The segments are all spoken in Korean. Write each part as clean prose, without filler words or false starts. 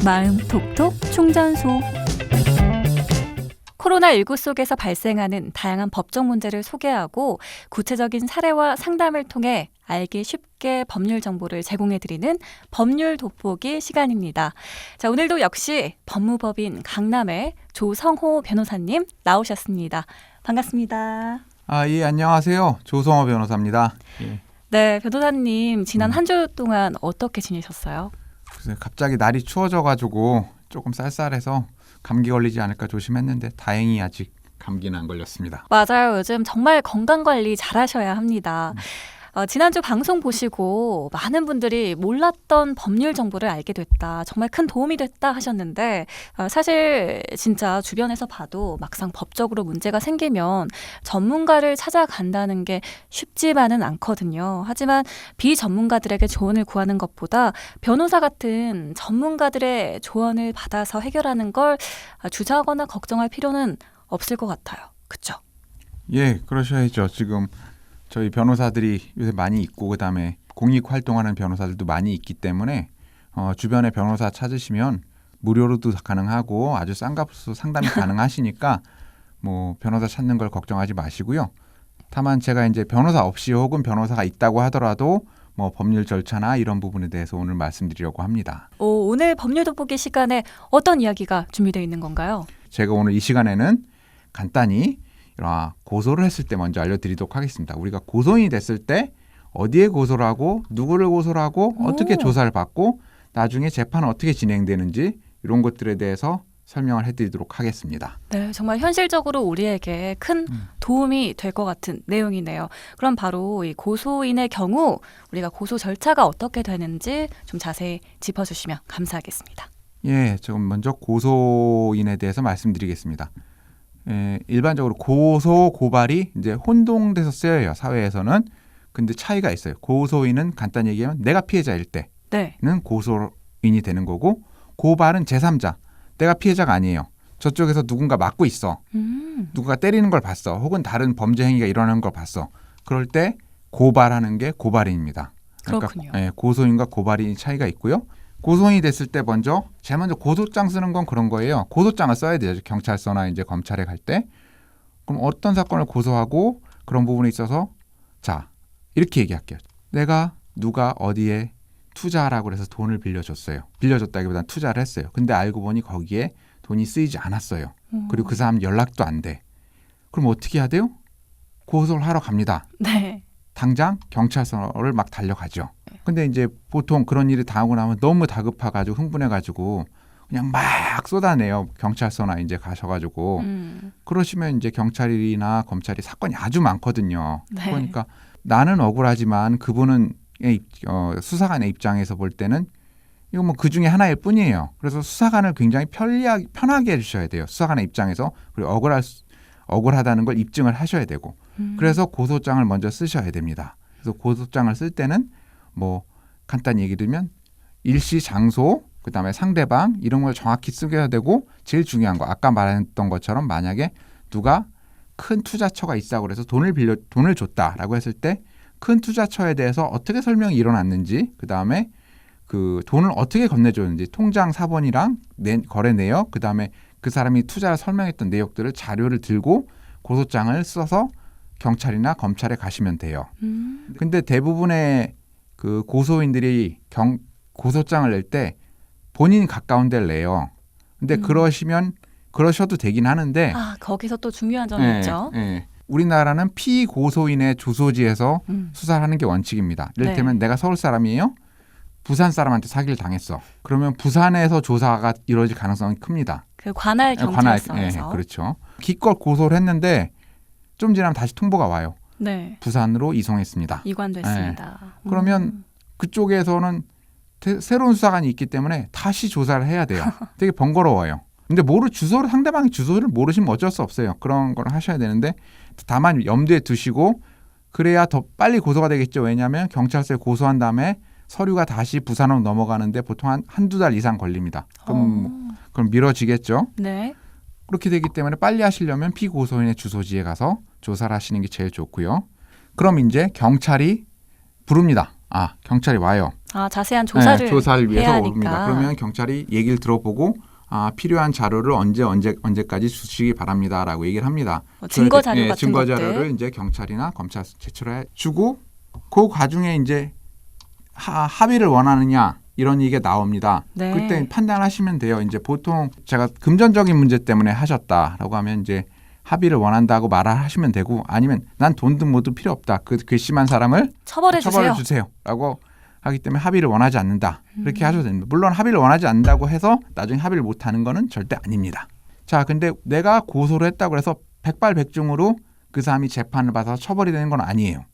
마음 톡톡 충전소. 코로나19 속에서 발생하는 다양한 법적 문제를 소개하고 구체적인 사례와 상담을 통해 알기 쉽게 법률 정보를 제공해드리는 법률 돋보기 시간입니다. 자, 오늘도 역시 법무법인 강남의 조성호 변호사님 나오셨습니다. 반갑습니다. 예, 안녕하세요. 조성호 변호사입니다. 예. 네, 변호사님 지난 한 주 동안 어떻게 지내셨어요? 그래서 갑자기 날이 추워져가지고 조금 쌀쌀해서 감기 걸리지 않을까 조심했는데 다행히 아직 감기는 안 걸렸습니다. 맞아요. 요즘 정말 건강관리 잘하셔야 합니다. 지난주 방송 보시고 많은 분들이 몰랐던 법률 정보를 알게 됐다. 정말 큰 도움이 됐다 하셨는데 사실 진짜 주변에서 봐도 막상 법적으로 문제가 생기면 전문가를 찾아간다는 게 쉽지만은 않거든요. 하지만 비전문가들에게 조언을 구하는 것보다 변호사 같은 전문가들의 조언을 받아서 해결하는 걸 주저하거나 걱정할 필요는 없을 것 같아요. 그렇죠? 예, 그러셔야죠. 지금 저희 변호사들이 요새 많이 있고 그다음에 공익 활동하는 변호사들도 많이 있기 때문에 주변에 변호사 찾으시면 무료로도 가능하고 아주 싼 값으로 상담이 가능하시니까 뭐 변호사 찾는 걸 걱정하지 마시고요. 다만 제가 이제 변호사 없이 혹은 변호사가 있다고 하더라도 뭐 법률 절차나 이런 부분에 대해서 오늘 말씀드리려고 합니다. 오늘 법률 돋보기 시간에 어떤 이야기가 준비되어 있는 건가요? 제가 오늘 이 시간에는 간단히 고소를 했을 때 먼저 알려드리도록 하겠습니다. 우리가 고소인이 됐을 때 어디에 고소를 하고 누구를 고소를 하고 어떻게 조사를 받고 나중에 재판은 어떻게 진행되는지 이런 것들에 대해서 설명을 해드리도록 하겠습니다. 네, 정말 현실적으로 우리에게 큰 도움이 될 것 같은 내용이네요. 그럼 바로 이 고소인의 경우 우리가 고소 절차가 어떻게 되는지 좀 자세히 짚어주시면 감사하겠습니다. 예, 조금 먼저 고소인에 대해서 말씀드리겠습니다. 일반적으로 고소, 고발이 이제 혼동돼서 쓰여요. 사회에서는. 근데 차이가 있어요. 고소인은 간단히 얘기하면 내가 피해자일 때는 고소인이 되는 거고 고발은 제3자. 내가 피해자가 아니에요. 저쪽에서 누군가 맞고 있어. 누가 때리는 걸 봤어. 혹은 다른 범죄 행위가 일어나는 걸 봤어. 그럴 때 고발하는 게 고발인입니다. 그러니까 그렇군요. 고소인과 고발인이 차이가 있고요. 고소인이 됐을 때 제일 먼저 고소장 쓰는 건 그런 거예요. 고소장을 써야 돼요. 경찰서나 이제 검찰에 갈 때. 그럼 어떤 사건을 고소하고 그런 부분에 있어서 자, 이렇게 얘기할게요. 내가 누가 어디에 투자하라고 해서 돈을 빌려줬어요. 빌려줬다기보다는 투자를 했어요. 근데 알고 보니 거기에 돈이 쓰이지 않았어요. 그리고 그 사람 연락도 안 돼. 그럼 어떻게 해야 돼요? 고소를 하러 갑니다. 네. 당장 경찰서를 막 달려가죠. 근데 이제 보통 그런 일이 당하고 나면 너무 다급해가지고 흥분해가지고 그냥 막 쏟아내요. 경찰서나 이제 가셔가지고 그러시면 이제 경찰이나 검찰이 사건이 아주 많거든요. 네. 그러니까 나는 억울하지만 그분은 수사관의 입장에서 볼 때는 이거 뭐 그 중에 하나일 뿐이에요. 그래서 수사관을 굉장히 편하게 해주셔야 돼요. 수사관의 입장에서. 그리고 억울하다는 걸 입증을 하셔야 되고. 그래서 고소장을 먼저 쓰셔야 됩니다. 그래서 고소장을 쓸 때는 뭐 간단히 얘기 드리면 일시, 장소, 그다음에 상대방 이런 걸 정확히 쓰셔야 되고 제일 중요한 거 아까 말했던 것처럼 만약에 누가 큰 투자처가 있다고 그래서 돈을 줬다라고 했을 때 큰 투자처에 대해서 어떻게 설명이 일어났는지 그다음에 그 돈을 어떻게 건네줬는지 통장 사본이랑 거래 내역 그다음에 그 사람이 투자를 설명했던 내역들을 자료를 들고 고소장을 써서 경찰이나 검찰에 가시면 돼요. 근데 대부분의 그 고소인들이 고소장을 낼 때 본인 가까운 데를 내요. 근데 그러셔도 되긴 하는데 거기서 또 중요한 점이 있죠. 우리나라는 피고소인의 주소지에서 수사를 하는 게 원칙입니다. 이를테면 내가 서울 사람이에요. 부산 사람한테 사기를 당했어. 그러면 부산에서 조사가 이루어질 가능성이 큽니다. 그 관할 경찰서에서. 그렇죠. 기껏 고소를 했는데 좀 지나면 다시 통보가 와요. 네. 부산으로 이송했습니다. 이관됐습니다. 그러면 그쪽에서는 새로운 수사관이 있기 때문에 다시 조사를 해야 돼요. 되게 번거로워요. 근데 상대방의 주소를 모르시면 어쩔 수 없어요. 그런 걸 하셔야 되는데 다만 염두에 두시고 그래야 더 빨리 고소가 되겠죠. 왜냐하면 경찰서에 고소한 다음에 서류가 다시 부산으로 넘어가는데 보통 한두 달 이상 걸립니다. 그럼 미뤄지겠죠. 네. 그렇게 되기 때문에 빨리 하시려면 피고소인의 주소지에 가서 조사를 하시는 게 제일 좋고요. 그럼 이제 경찰이 부릅니다. 경찰이 와요. 자세한 조사를 조사를 위해서 해야 오릅니다. 하니까. 그러면 경찰이 얘기를 들어보고 필요한 자료를 언제까지 주시기 바랍니다라고 얘기를 합니다. 증거 자료 같은 증거 것들. 자료를 이제 경찰이나 검찰 제출해 주고 그 과중에 이제 합의를 원하느냐 이런 얘기가 나옵니다. 네. 그때 판단하시면 돼요. 이제 보통 제가 금전적인 문제 때문에 하셨다라고 하면 이제 합의를 원한다고 말을 하시면 되고 아니면 난 돈도 모두 필요 없다. 그 괘씸한 사람을 처벌해 주세요. 주세요라고 하기 때문에 합의를 원하지 않는다. 그렇게 하셔도 됩니다. 물론 합의를 원하지 않는다고 해서 나중에 합의를 못하는 거는 절대 아닙니다. 자, 근데 내가 고소를 했다고 해서 백발백중으로 그 사람이 재판을 받아서 처벌이 되는 건 아니에요.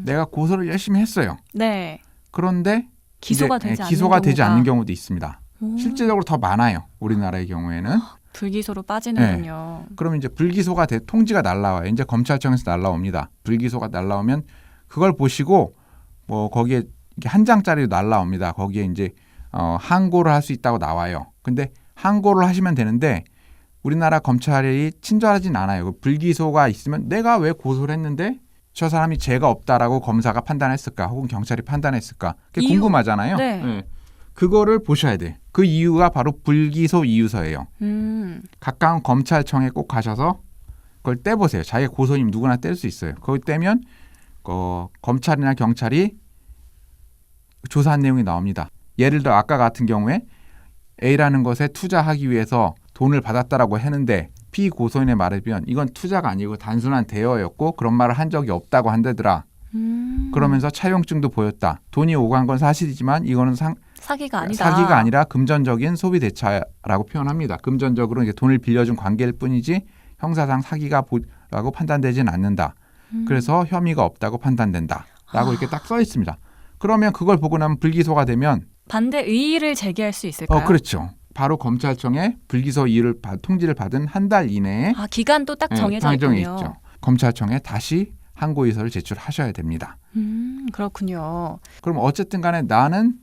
내가 고소를 열심히 했어요. 네. 그런데 기소가 이제, 되지 않는 기소가 되지 경우가. 않는 경우도 있습니다. 오. 실제적으로 더 많아요. 우리나라의 경우에는. 불기소로 빠지는군요. 그러면 이제 불기소가 통지가 날라와요. 이제 검찰청에서 날라옵니다. 불기소가 날라오면 그걸 보시고 뭐 거기에 이렇게 한 장짜리로 날라옵니다. 거기에 이제 항고를 할 수 있다고 나와요. 근데 항고를 하시면 되는데 우리나라 검찰이 친절하진 않아요. 불기소가 있으면 내가 왜 고소를 했는데 저 사람이 죄가 없다라고 검사가 판단했을까 혹은 경찰이 판단했을까 그게 이유. 궁금하잖아요. 네. 그거를 보셔야 돼. 그 이유가 바로 불기소 이유서예요. 가까운 검찰청에 꼭 가셔서 그걸 떼보세요. 자기 고소님 누구나 뗄 수 있어요. 그걸 떼면 검찰이나 경찰이 조사한 내용이 나옵니다. 예를 들어 아까 같은 경우에 A라는 것에 투자하기 위해서 돈을 받았다라고 했는데 피고소인의 말에 비하면 이건 투자가 아니고 단순한 대여였고 그런 말을 한 적이 없다고 한다더라. 그러면서 차용증도 보였다. 돈이 오간 건 사실이지만 이거는 사기가 아니다. 사기가 아니라 금전적인 소비 대차라고 표현합니다. 금전적으로 이제 돈을 빌려준 관계일 뿐이지 형사상 사기가라고 판단되지는 않는다. 그래서 혐의가 없다고 판단된다라고 이렇게 딱 써 있습니다. 그러면 그걸 보고 나면 불기소가 되면 반대 의의를 제기할 수 있을까요? 그렇죠. 바로 검찰청에 불기소 통지를 받은 한 달 이내에 기간도 딱 정해져 있군요. 있죠. 검찰청에 다시 항고의서를 제출하셔야 됩니다. 그렇군요. 그럼 어쨌든 간에 나는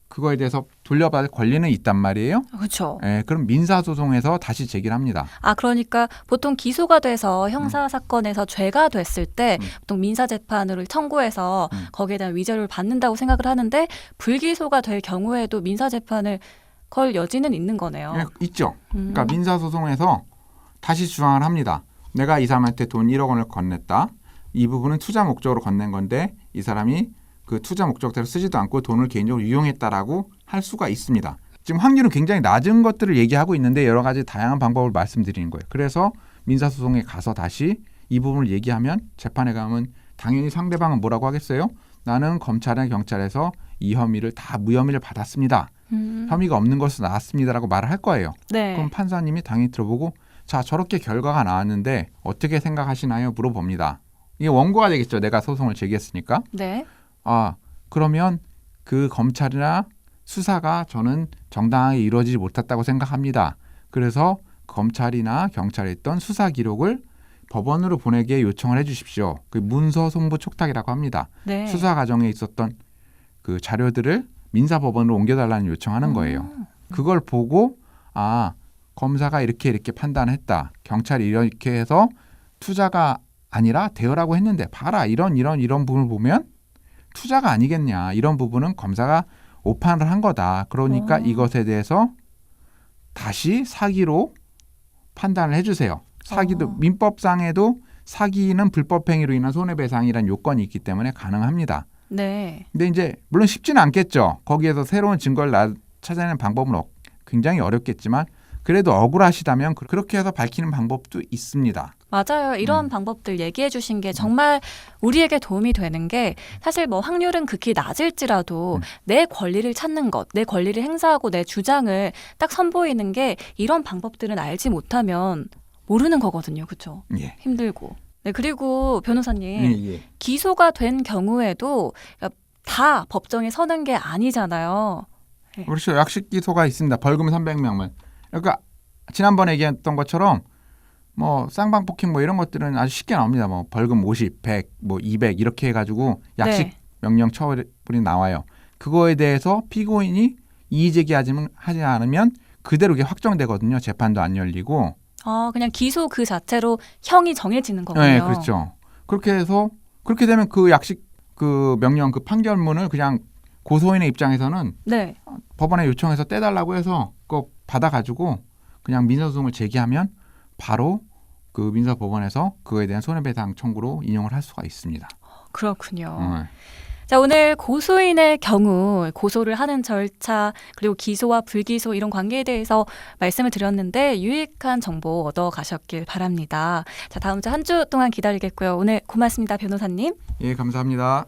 그거에 대해서 돌려받을 권리는 있단 말이에요. 그렇죠. 그럼 민사소송에서 다시 제기를 합니다. 그러니까 보통 기소가 돼서 형사 사건에서 죄가 됐을 때 보통 민사 재판을 청구해서 거기에 대한 위조를 받는다고 생각을 하는데 불기소가 될 경우에도 민사 재판을 걸 여지는 있는 거네요. 있죠. 그러니까 민사소송에서 다시 주장을 합니다. 내가 이 사람한테 돈 1억 원을 건넸다. 이 부분은 투자 목적으로 건넨 건데 이 사람이 그 투자 목적대로 쓰지도 않고 돈을 개인적으로 유용했다라고 할 수가 있습니다. 지금 확률은 굉장히 낮은 것들을 얘기하고 있는데 여러 가지 다양한 방법을 말씀드리는 거예요. 그래서 민사소송에 가서 다시 이 부분을 얘기하면 재판에 가면 당연히 상대방은 뭐라고 하겠어요? 나는 검찰이나 경찰에서 이 혐의를 다 무혐의를 받았습니다. 혐의가 없는 것으로 나왔습니다라고 말을 할 거예요. 네. 그럼 판사님이 당연히 들어보고 자 저렇게 결과가 나왔는데 어떻게 생각하시나요? 물어봅니다. 이게 원고가 되겠죠. 내가 소송을 제기했으니까. 네. 그러면 그 검찰이나 수사가 저는 정당하게 이루어지지 못했다고 생각합니다. 그래서 검찰이나 경찰에 있던 수사 기록을 법원으로 보내게 요청을 해 주십시오. 그 문서 송부 촉탁이라고 합니다. 네. 수사 과정에 있었던 그 자료들을 민사법원으로 옮겨달라는 요청하는 거예요. 그걸 보고 검사가 이렇게 판단했다. 경찰이 이렇게 해서 투자가 아니라 대여라고 했는데 봐라 이런 부분을 보면 투자가 아니겠냐. 이런 부분은 검사가 오판을 한 거다. 그러니까 이것에 대해서 다시 사기로 판단을 해주세요. 사기도 민법상에도 사기는 불법행위로 인한 손해배상이라는 요건이 있기 때문에 가능합니다. 네. 근데 이제 물론 쉽지는 않겠죠. 거기에서 새로운 증거를 찾아내는 방법은 굉장히 어렵겠지만 그래도 억울하시다면 그렇게 해서 밝히는 방법도 있습니다. 맞아요. 이런 방법들 얘기해 주신 게 정말 우리에게 도움이 되는 게 사실 뭐 확률은 극히 낮을지라도 내 권리를 찾는 것, 내 권리를 행사하고 내 주장을 딱 선보이는 게 이런 방법들은 알지 못하면 모르는 거거든요. 그렇죠? 예. 힘들고. 네, 그리고 변호사님 예. 기소가 된 경우에도 다 법정에 서는 게 아니잖아요. 그렇죠. 약식 기소가 있습니다. 벌금 300명만. 그러니까 지난번에 얘기했던 것처럼 뭐 쌍방폭행 뭐 이런 것들은 아주 쉽게 나옵니다. 뭐 벌금 50, 100, 뭐 200 이렇게 해가지고 약식 네. 명령 처벌이 나와요. 그거에 대해서 피고인이 이의 제기하지 않으면 그대로 이게 확정되거든요. 재판도 안 열리고. 그냥 기소 그 자체로 형이 정해지는 거군요. 네, 그렇죠. 그렇게 해서 그렇게 되면 그 약식 그 명령 그 판결문을 그냥 고소인의 입장에서는 네. 법원에 요청해서 떼달라고 해서 그거 받아가지고 그냥 민사소송을 제기하면 바로 그 민사법원에서 그거에 대한 손해배상 청구로 인용을 할 수가 있습니다. 그렇군요. 자, 오늘 고소인의 경우 고소를 하는 절차 그리고 기소와 불기소 이런 관계에 대해서 말씀을 드렸는데 유익한 정보 얻어 가셨길 바랍니다. 자, 다음 주 한 주 동안 기다리겠고요. 오늘 고맙습니다, 변호사님. 예, 감사합니다.